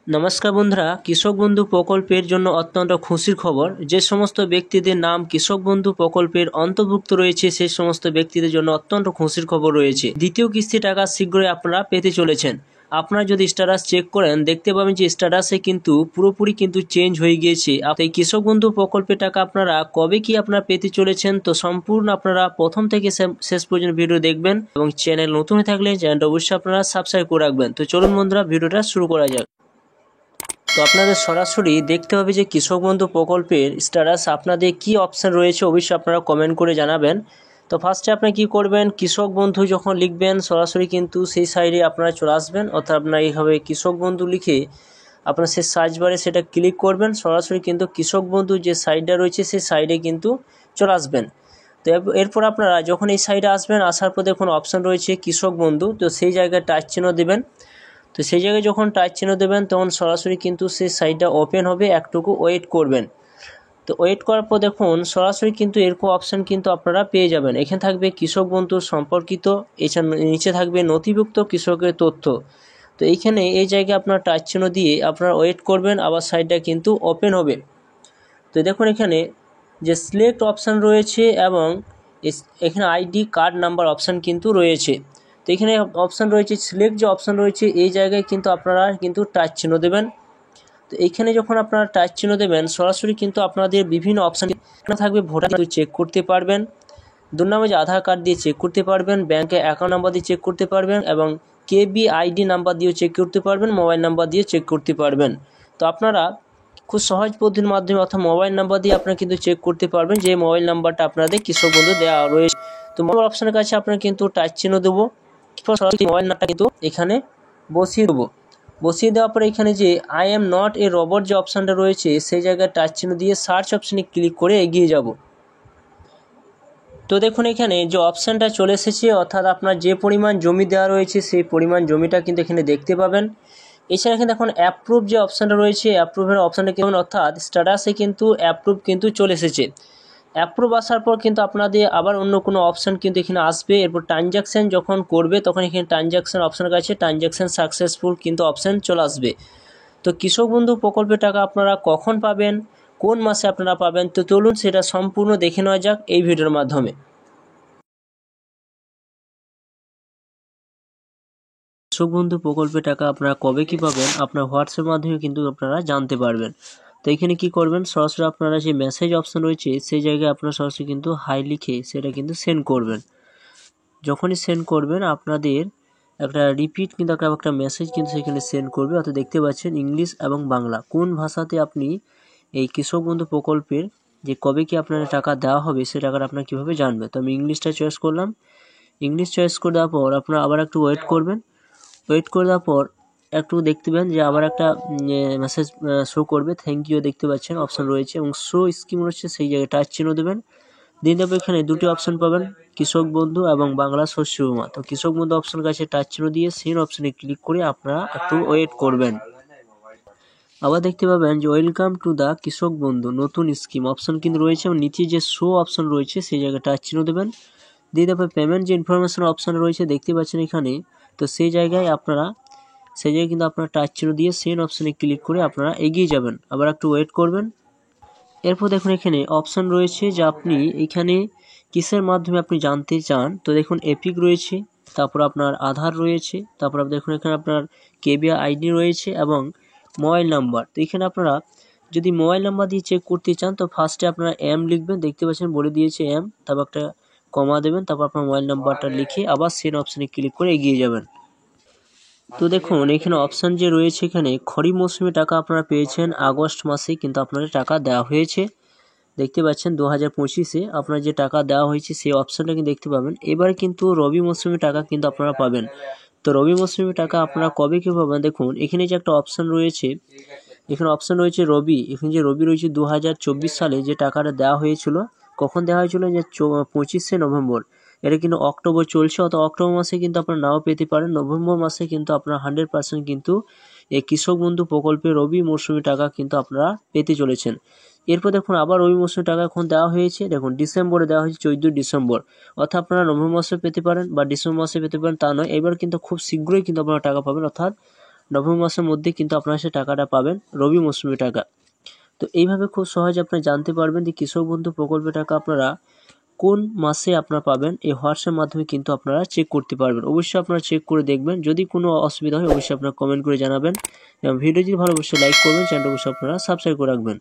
নমস্কার বন্ধুরা, কৃষক বন্ধু প্রকল্পের জন্য অত্যন্ত খুশির খবর। যে সমস্ত ব্যক্তিদের নাম কৃষক বন্ধু প্রকল্পের অন্তর্ভুক্ত রয়েছে সেই সমস্ত ব্যক্তিদের জন্য অত্যন্ত খুশির খবর রয়েছে। দ্বিতীয় কিস্তি টাকা শীঘ্রই আপনারা পেতে চলেছেন। আপনারা যদি স্ট্যাটাস চেক করেন দেখতে পাবেন যে স্ট্যাটাসে কিন্তু পুরোপুরি কিন্তু চেঞ্জ হয়ে গিয়েছে। এই কৃষক বন্ধু প্রকল্পের টাকা আপনারা কবে কি আপনারা পেতে চলেছেন, তো সম্পূর্ণ আপনারা প্রথম থেকে শেষ পর্যন্ত ভিডিও দেখবেন এবং চ্যানেল নতুন হয়ে থাকলে চ্যানেলটা অবশ্যই আপনারা সাবস্ক্রাইব করে রাখবেন। তো চলুন বন্ধুরা, ভিডিওটা শুরু করা যাক। তো আপনাদের সরাসরি দেখতে হবে যে কৃষক বন্ধু প্রকল্পের স্ট্যাটাস আপনাদের কি অপশান রয়েছে, অবশ্যই আপনারা কমেন্ট করে জানাবেন। তো ফার্স্টে আপনি কি করবেন, কৃষক বন্ধু যখন লিখবেন সরাসরি কিন্তু সেই সাইডে আপনারা চলে আসবেন, অর্থাৎ আপনারা এইভাবে কৃষক বন্ধু লিখে আপনার সেই সার্চ বারে সেটা ক্লিক করবেন, সরাসরি কিন্তু কৃষক বন্ধু যে সাইডটা রয়েছে সেই সাইডে কিন্তু চলে আসবেন। তো এরপর আপনারা যখন এই সাইডে আসবেন, আসার পর দেখুন অপশান রয়েছে কৃষক বন্ধু, তো সেই জায়গায় টাচ চিহ্ন দেবেন। তো সেই জায়গায় যখন টাচ চিহ্ন দেবেন তখন সরাসরি কিন্তু সেই সাইটটা ওপেন হবে, একটুকু ওয়েট করবেন। তো ওয়েট করার পর দেখুন সরাসরি কিন্তু এরকম অপশান কিন্তু আপনারা পেয়ে যাবেন। এখানে থাকবে কৃষক বন্ধু সম্পর্কিত, এছাড়া নিচে থাকবে নথিভুক্ত কৃষকের তথ্য। তো এইখানে এই জায়গায় আপনার টাচ চিহ্ন দিয়ে আপনারা ওয়েট করবেন, আবার সাইটটা কিন্তু ওপেন হবে। তো দেখুন এখানে যে সিলেক্ট অপশান রয়েছে এবং এখানে আইডি কার্ড নাম্বার অপশান কিন্তু রয়েছে। তো এখানে অপশান রয়েছে সিলেক্ট, যে অপশান রয়েছে এই জায়গায় কিন্তু আপনারা কিন্তু টাচ চিহ্ন দেবেন। তো এইখানে যখন আপনারা টাচ চিহ্ন দেবেন সরাসরি কিন্তু আপনাদের বিভিন্ন অপশান থাকবে। ভোটার চেক করতে পারবেন, 2 নম্বর যে আধার কার্ড দিয়ে চেক করতে পারবেন, ব্যাংকে অ্যাকাউন্ট নাম্বার দিয়ে চেক করতে পারবেন এবং কেবিআইডি নাম্বার দিয়েও চেক করতে পারবেন, মোবাইল নাম্বার দিয়ে চেক করতে পারবেন। তো আপনারা খুব সহজ পদ্ধতির মাধ্যমে অর্থাৎ মোবাইল নাম্বার দিয়ে আপনারা কিন্তু চেক করতে পারবেন, যে মোবাইল নাম্বারটা আপনাদের কৃষক বন্ধু দেওয়া রয়েছে। তো মোবাইল অপশানের কাছে আপনারা কিন্তু টাচ চিহ্ন দেবো, সরাসরি মোবাইল নাম্বারটা কিন্তু এখানে বসিয়ে দেবো। বসিয়ে দেওয়ার পরে এখানে যে I am not a robot যে অপশানটা রয়েছে সেই জায়গায় টাচ চিহ্ন দিয়ে সার্চ অপশানে ক্লিক করে এগিয়ে যাব। তো দেখুন এখানে যে অপশানটা চলে এসেছে, অর্থাৎ আপনার যে পরিমাণ জমি দেওয়া রয়েছে সেই পরিমাণ জমিটা কিন্তু এখানে দেখতে পাবেন। এছাড়া এখানে দেখুন অ্যাপ্রুভ যে অপশানটা রয়েছে, অ্যাপ্রুভের অপশানটা কেমন, অর্থাৎ স্ট্যাটাসে কিন্তু অ্যাপ্রুভ কিন্তু চলে এসেছে। অ্যাপ্রুভ আসার পর কিন্তু আপনাদের আবার অন্য কোনো অপশান কিন্তু এখানে আসবে। এরপর ট্রানজ্যাকশান যখন করবে তখন এখানে ট্রানজ্যাকশান অপশানের কাছে ট্রানজ্যাকশান সাকসেসফুল কিন্তু অপশান চলে আসবে। তো কৃষক বন্ধু প্রকল্পের টাকা আপনারা কখন পাবেন, কোন মাসে আপনারা পাবেন, তো চলুন সেটা সম্পূর্ণ দেখে নেওয়া যাক এই ভিডিওর মাধ্যমে। কৃষক বন্ধু প্রকল্পের টাকা আপনারা কবে কি পাবেন আপনার হোয়াটসঅ্যাপ মাধ্যমে কিন্তু আপনারা জানতে পারবেন। তো এখানে কি করবেন, সরাসরি আপনারা যে মেসেজ অপশন রয়েছে সেই জায়গায় আপনারা সরাসরি কিন্তু হাই লিখে সেটা কিন্তু সেন্ড করবেন। যখনই সেন্ড করবেন আপনাদের একটা রিপিট কিন্তু একটা মেসেজ কিন্তু সেখানে সেন্ড করবে, অর্থাৎ দেখতে পাচ্ছেন ইংলিশ এবং বাংলা কোন ভাষাতে আপনি এই কৃষক বন্ধু প্রকল্পের যে কবে কি আপনার টাকা দেওয়া হবে সে টাকাটা আপনারা কীভাবে জানবেন। তো আমি ইংলিশটা চয়েস করলাম। ইংলিশ চয়েস করে দেওয়ার পর আপনারা আবার একটু ওয়েট করবেন। ওয়েট করে দেওয়ার পর একটু দেখতে পাবেন যে আবার একটা মেসেজ শো করবে, থ্যাংক ইউ দেখতে পাচ্ছেন অপশান রয়েছে এবং শো স্কিম রয়েছে, সেই জায়গায় টাচ চিহ্ন দেবেন। দিয়ে দেবো এখানে দুটি অপশান পাবেন, কৃষক বন্ধু এবং বাংলা শস্য বীমা। তো কৃষক বন্ধু অপশানের কাছে টাচ চিহ্ন দিয়ে সেম অপশানে ক্লিক করে আপনারা একটু ওয়েট করবেন। আবার দেখতে পাবেন যে ওয়েলকাম টু দ্য কৃষক বন্ধু নতুন স্কিম অপশান কিন্তু রয়েছে এবং নিচে যে শো অপশান রয়েছে সেই জায়গায় টাচ চিহ্ন দেবেন। দিয়ে তারপর পেমেন্ট যে ইনফরমেশন অপশান রয়েছে দেখতে পাচ্ছেন এখানে, তো সেই জায়গায় কিন্তু আপনারা টাচ চিহ্ন দিয়ে সেন্ড অপশানে ক্লিক করে আপনারা এগিয়ে যাবেন, আবার একটু ওয়েট করবেন। এরপর দেখুন এখানে অপশান রয়েছে যে আপনি এখানে কিসের মাধ্যমে আপনি জানতে চান। তো দেখুন এপিক রয়েছে, তারপর আপনার আধার রয়েছে, তারপর দেখুন এখানে আপনার কেবিআই আইডি রয়েছে এবং মোবাইল নাম্বার। তো এখানে আপনারা যদি মোবাইল নাম্বার দিয়ে চেক করতে চান তো ফার্স্টে আপনারা এম লিখবেন, দেখতে পাচ্ছেন বলে দিয়েছে এম, তারপর একটা কমা দেবেন, তারপর আপনার মোবাইল নাম্বারটা লিখে আবার সেন্ড অপশানে ক্লিক করে এগিয়ে যাবেন। তো দেখুন এখানে অপশান যে রয়েছে এখানে খরিফ মৌসুমে টাকা আপনারা পেয়েছেন আগস্ট মাসে কিন্তু আপনাদের টাকা দেওয়া হয়েছে, দেখতে পাচ্ছেন 2025-এ আপনার যে টাকা দেওয়া হয়েছে সেই অপশানটা কিন্তু দেখতে পাবেন। এবার কিন্তু রবি মৌসুমে টাকা কিন্তু আপনারা পাবেন। তো রবি মৌসুমে টাকা আপনারা কবে কী পাবেন, দেখুন এখানে যে একটা অপশান রয়েছে, এখানে অপশান রয়েছে রবি, এখানে যে রবি রয়েছে 2024 সালে যে টাকাটা দেওয়া হয়েছিল, কখন দেওয়া হয়েছিল যে 25শে নভেম্বর। এটা কিন্তু অক্টোবর চলছে, অত অক্টোবর মাসে কিন্তু আপনারা নাও পেতে পারেন, নভেম্বর মাসে কিন্তু আপনারা 100% কিন্তু এই কৃষক বন্ধু প্রকল্পে রবি মৌসুমী টাকা কিন্তু আপনারা পেতে চলেছেন। এরপর দেখুন আবার রবি মৌসুমী টাকা এখন দেওয়া হয়েছে, দেখুন ডিসেম্বরে দেওয়া হয়েছে 14 ডিসেম্বর, অর্থাৎ আপনারা নভেম্বর মাসে পেতে পারেন বা ডিসেম্বর মাসে পেতে পারেন তা নয়, এবার কিন্তু খুব শীঘ্রই কিন্তু আপনারা টাকা পাবেন, অর্থাৎ নভেম্বর মাসের মধ্যে কিন্তু আপনারা সে টাকাটা পাবেন, রবি মৌসুমি টাকা। তো এইভাবে খুব সহজে আপনি জানতে পারবেন যে কৃষক বন্ধু প্রকল্পের টাকা আপনারা কোন মাসে আপনারা পাবেন, এই হোয়াটসঅ্যাপ মাধ্যমে কিন্তু আপনারা চেক করতে পারবেন। অবশ্যই আপনারা চেক করে দেখবেন, যদি কোনো অসুবিধা হয় অবশ্যই আপনারা কমেন্ট করে জানাবেন, এবং ভিডিও যদি ভালো অবশ্যই লাইক করবেন, চ্যানেলটা অবশ্যই আপনারা সাবস্ক্রাইব করে রাখবেন।